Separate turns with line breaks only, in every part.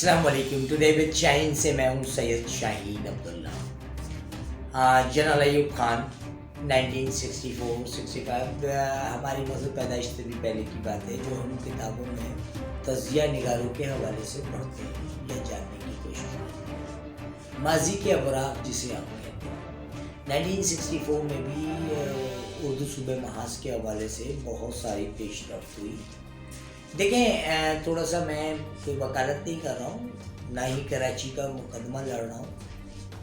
अस्सलाम वालेकुम। Today with Shaheen से मैं हूँ सैयद शाहीन अब्दुल्ला। जनरल अयूब खान 1964-65 हमारी मज़हब पैदाइश से भी पहले की बात है, जो हम किताबों में तज़िया निगारों के हवाले से पढ़ते हैं या जानने की कोशिश करते हैं। माजी के अवराक़ जिसे आप कहते हैं, 1964 में भी उर्दू सूबे महाज के हवाले से बहुत सारी पेशरफ्त हुई। देखें, थोड़ा सा मैं कोई वकालत नहीं कर रहा हूँ, ना ही कराची का मुकदमा लड़ रहा हूँ,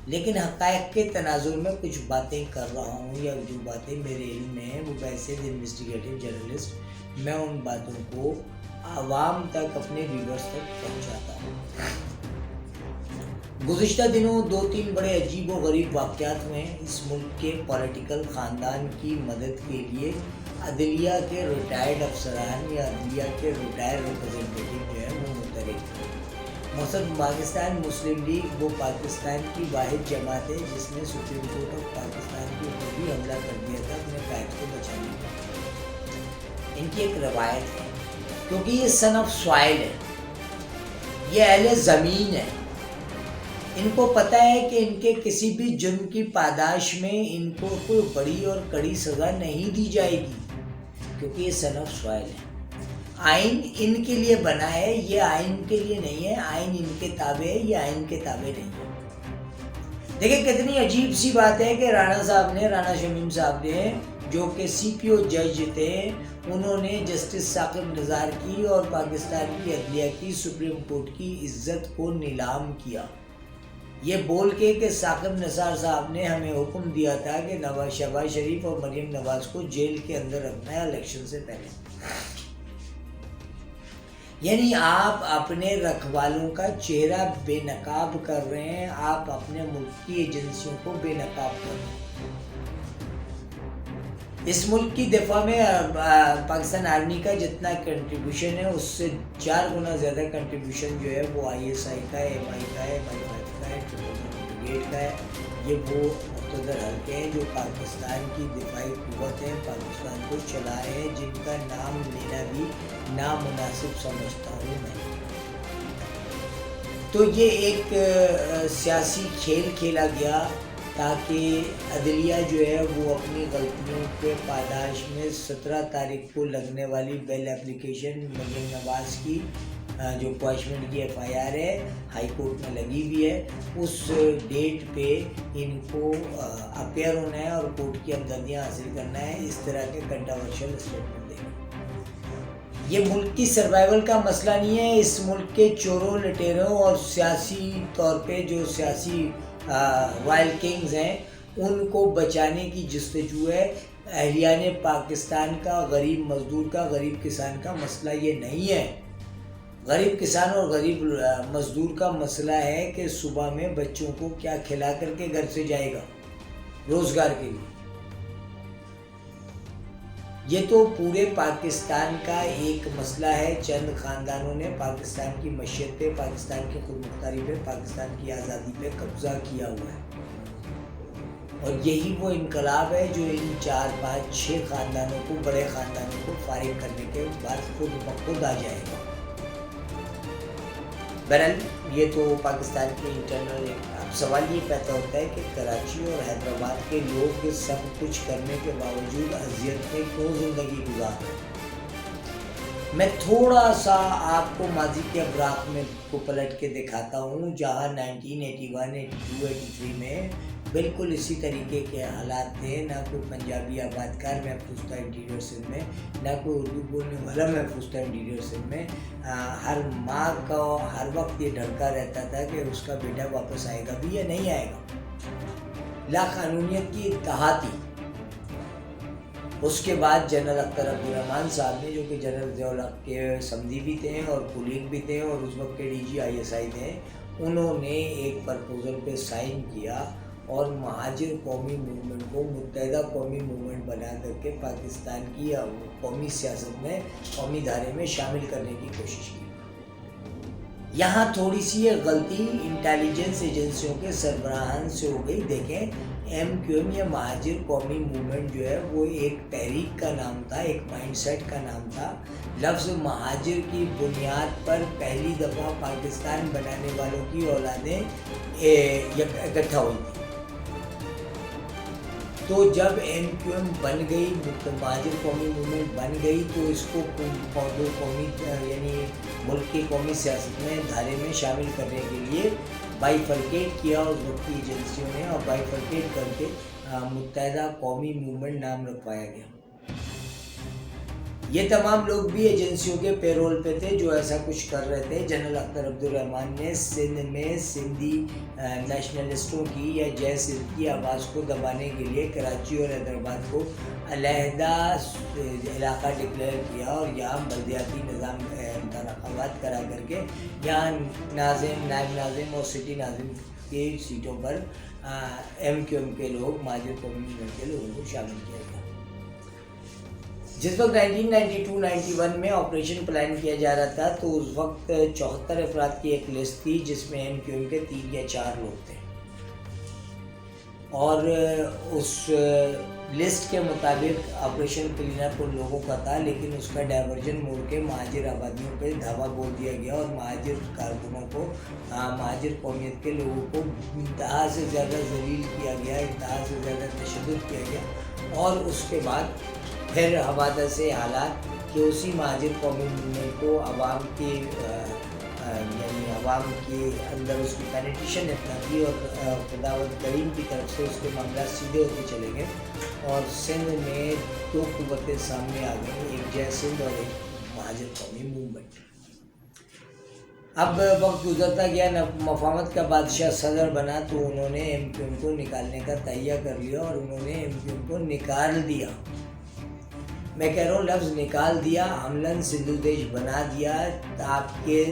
लेकिन हक़ाइक़ के तनाज़ुर में कुछ बातें कर रहा हूँ या जो बातें मेरे इल्म में हैं वो वैसे इन्वेस्टिगेटिव जर्नलिस्ट मैं उन बातों को आवाम तक, अपने व्यूअर्स तक पहुँचाता हूँ। गुज़िश्ता दिनों 2-3 बड़े अजीब व गरीब वाक़यात हुए हैं। इस मुल्क के पॉलिटिकल ख़ानदान की मदद के लिए अदलिया के रिटायर्ड अफसरान या अदलिया के रिटायर्ड रिप्रेजेंटेटिव जो है वो मुतहरिक थे। मकसद पाकिस्तान मुस्लिम लीग वो पाकिस्तान की वाहिद जमात है जिसने सुप्रीम कोर्ट ऑफ पाकिस्तान के ऊपर भी हमला कर दिया था अपने कायद को बचाने के लिए। इनकी एक रवायत है, क्योंकि ये सन ऑफ सॉइल है, ये अहले ज़मीन है। इनको पता है कि इनके किसी भी जुर्म की पादाश में इनको कोई बड़ी और कड़ी सज़ा नहीं दी जाएगी, क्योंकि ये सन ऑफ सॉइल है। आइन इनके लिए बना है, ये आइन के लिए नहीं है। आइन इनके ताबे है, ये आइन के ताबे नहीं है। देखिए कितनी अजीब सी बात है कि राणा शमीम साहब ने जो कि CPO जज थे, उन्होंने जस्टिस साकिब निज़ार की और पाकिस्तान की अदलिया की, सुप्रीम कोर्ट की इज्जत को नीलाम किया, ये बोल के कि साकिब निसार साहब ने हमें हुक्म दिया था कि शहबाज शरीफ और मरीम नवाज को जेल के अंदर रखना है इलेक्शन से पहले। यानी आप अपने रखवालों का चेहरा बेनकाब कर रहे हैं, आप अपने मुल्क की एजेंसियों को बेनकाब कर रहे हैं। इस मुल्क की दिफा में पाकिस्तान आर्मी का जितना कंट्रीब्यूशन है उससे 4 गुना ज़्यादा कंट्रीब्यूशन जो है वो ISI का है, MI का है, MI5 का है, ब्रिगेड का है। ये वो मुक़्तदर हल्के हैं जो पाकिस्तान की दिफाई क़ुव्वत है, पाकिस्तान को चला रहे हैं, जिनका नाम लेना भी नामुनासिब समझता हूँ मैं। तो ये एक सियासी खेल खेला गया ताकि अदलिया जो है वो अपनी गलतियों के पादाश में 17 तारीख को लगने वाली बेल एप्लीकेशन मरीम नवाज़ की जो क्वाशमेंट की FIR है हाई कोर्ट में लगी हुई है, उस डेट पे इनको अपेयर होना है और कोर्ट की हमदर्दियाँ हासिल करना है। इस तरह के कंट्रोवर्शियल स्टेटमेंट देंगे। ये मुल्क की सर्वाइवल का मसला नहीं है। इस मुल्क के चोरों, लटेरों और सियासी तौर पे जो सियासी वाइल्ड किंग्स हैं उनको बचाने की जस्तजू है। अहलियान पाकिस्तान का, गरीब मजदूर का, गरीब किसान का मसला ये नहीं है। गरीब किसान और गरीब मजदूर का मसला है कि सुबह में बच्चों को क्या खिला करके घर से जाएगा रोज़गार के लिए। ये तो पूरे पाकिस्तान का एक मसला है। चंद ख़ानदानों ने पाकिस्तान की मशीयत पे, पाकिस्तान की खुदमुख्तारी पे, पाकिस्तान की आज़ादी पे कब्ज़ा किया हुआ है, और यही वो इनकलाब है जो इन 4-5-6 ख़ानदानों को, बड़े ख़ानदानों को फारिग करने के बाद खुद ब खुद आ जाएगा। बहरहाल ये तो पाकिस्तान के इंटरनल अब सवाल ये पैदा होता है कि कराची और हैदराबाद के लोग सब कुछ करने के बावजूद अज़ियत में क्यों ज़िंदगी गुजार रहे हैं। मैं थोड़ा सा आपको माजी के अवराक़ में को पलट के दिखाता हूँ, जहाँ 1981, 82, 83 में बिल्कुल इसी तरीके के हालात थे। ना कोई पंजाबी आबादकार महफूज था इंटीरियर सिंध में, ना कोई उर्दू बोलने वाला महफूज था इंटीरियर सिंध में। हर माँ का हर वक्त ये डरता रहता था कि उसका बेटा वापस आएगा भी या नहीं आएगा। लाक़ानूनियत की इंतहा थी। उसके बाद जनरल अख्तर अब्दुर्रहमान साहब ने, जो कि जनरल ज़ियाउल हक़ के समधी भी थे और कुलीग भी थे और उस वक्त के DG ISI थे, उन्होंने एक प्रपोज़ल पे साइन किया और महाजिर कौमी मूवमेंट को मुत्तहिदा कौमी मूवमेंट बना करके पाकिस्तान की कौमी सियासत में, कौमी धारे में शामिल करने की कोशिश की। یہاں تھوڑی سی یہ غلطی انٹیلیجنس ایجنسیوں کے سربراہان سے ہو گئی. دیکھیں ایم کیو ایم یا مہاجر قومی موومنٹ جو ہے وہ ایک تحریک کا نام تھا, ایک مائنڈ سیٹ کا نام تھا. لفظ مہاجر کی بنیاد پر پہلی دفعہ پاکستان بنانے والوں کی اولادیں اکٹھا ہوئی تھیں. تو جب ایم کیو ایم بن گئی, مہاجر قومی موومنٹ بن گئی, تو اس کو قومی یعنی ملک کی قومی سیاست میں دھارے میں شامل کرنے کے لیے بائیفرکیٹ کیا اس وقت کی ایجنسیوں نے, اور بائیفرکیٹ کر کے متحدہ قومی موومنٹ نام رکھوایا گیا. یہ تمام لوگ بھی ایجنسیوں کے پیرول پہ تھے جو ایسا کچھ کر رہے تھے. جنرل اختر عبدالرحمن نے سندھ میں سندھی نیشنلسٹوں کی یا جے سندھ کی آواز کو دبانے کے لیے کراچی اور حیدرآباد کو علیحدہ علاقہ ڈکلیئر کیا, اور یہاں بلدیاتی نظام انتخابات کرا کر کے یہاں ناظم, نائب ناظم اور سٹی ناظم کی سیٹوں پر ایم کیو ایم کے لوگ, مہاجر قومی موومنٹ کے لوگوں کو شامل کیا گیا. جس وقت 1992-91 میں آپریشن پلان کیا جا رہا تھا تو اس وقت 74 افراد کی ایک لسٹ تھی جس میں ایم کیو ایم کے 3 یا 4 لوگ تھے, اور اس لسٹ کے مطابق آپریشن کلین اپ ان لوگوں کا تھا, لیکن اس کا ڈائیورژن موڑ کے مہاجر آبادیوں پہ دھاوا بول دیا گیا, اور مہاجر کارکنوں کو, مہاجر قومیت کے لوگوں کو انتہا سے زیادہ ذلیل کیا گیا, انتہا سے زیادہ تشدد کیا گیا. اور اس کے بعد پھر حوادث سے حالات کہ اسی مہاجر قومی موومنٹ کو عوام کے یعنی عوام کے اندر اس کی پینیٹیشن اتنا تھی, اور خداوند کریم کی طرف سے اس کے معاملات سیدھے ہوتے چلے گئے, اور سندھ میں 2 قوتیں سامنے آ گئیں, ایک جے سندھ اور ایک مہاجر قومی موومنٹ. اب وقت گزرتا گیا, مفاہمت کا بادشاہ صدر بنا تو انہوں نے ایم کیو ایم کو نکالنے کا تہیہ کر لیا, اور انہوں نے ایم کیو ایم کو نکال دیا. میں کہہ رہا ہوں لفظ نکال دیا, عملاً سندھ دیش بنا دیا. آپ کے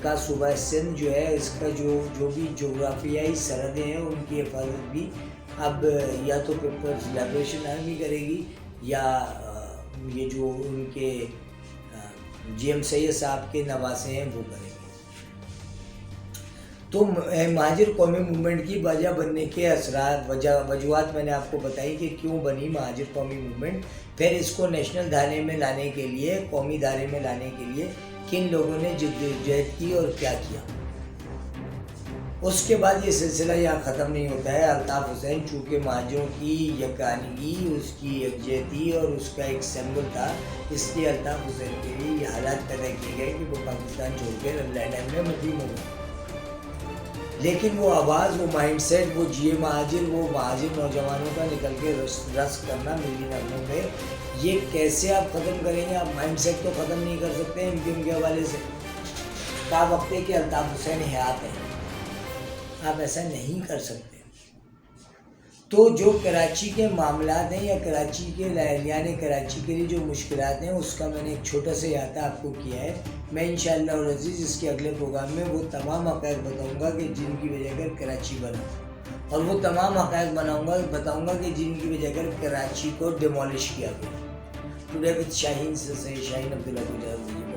کا صوبہ سندھ جو ہے, اس کا جو بھی جغرافیائی سرحدیں ہیں ان کی حفاظت بھی اب یا تو پیپلز لبریشن آرمی کرے گی, یا یہ جو ان کے جی ایم سید صاحب کے نواسے ہیں وہ کریں گے. تو مہاجر قومی موومنٹ کی وجہ بننے کے اثرات, وجوہات میں نے آپ کو بتائی کہ کیوں بنی مہاجر قومی موومنٹ. پھر اس کو نیشنل دھارے میں لانے کے لیے, قومی دھارے میں لانے کے لیے کن لوگوں نے جدوجہد کی اور کیا کیا. اس کے بعد یہ سلسلہ یہاں ختم نہیں ہوتا ہے. الطاف حسین چونکہ مہاجروں کی یکانگی, اس کی یکجہتی اور اس کا ایک سمبل تھا, اس لیے الطاف حسین کے لیے یہ حالات پیدا کیے گئے کہ وہ پاکستان چھوڑ کے لنڈن میں مقیم ہو گئے. لیکن وہ آواز, وہ مائنڈ سیٹ, وہ مہاجر نوجوانوں کا نکل کے رس کرنا ملی نغموں پہ, یہ کیسے آپ ختم کریں گے؟ آپ مائنڈ سیٹ تو ختم نہیں کر سکتے ایم کیو ایم کے حوالے سے. کا وقت ہے کہ الطاف حسین حیات ہیں, آپ ایسا نہیں کر سکتے. تو جو کراچی کے معاملات ہیں یا کراچی کے یعنی کراچی کے لیے جو مشکلات ہیں, اس کا میں نے ایک چھوٹا سا احاطہ آپ کو کیا ہے. میں انشاءاللہ العزیز اس کے اگلے پروگرام میں وہ تمام حقائق بتاؤں گا کہ جن کی وجہ کر کراچی بنا, اور وہ تمام حقائق بتاؤں گا کہ جن کی وجہ کر کراچی کو ڈیمولش کیا گیا. ٹوڈے وتھ شاہین سے شاہین عبداللہ کو اجازت دیجیے.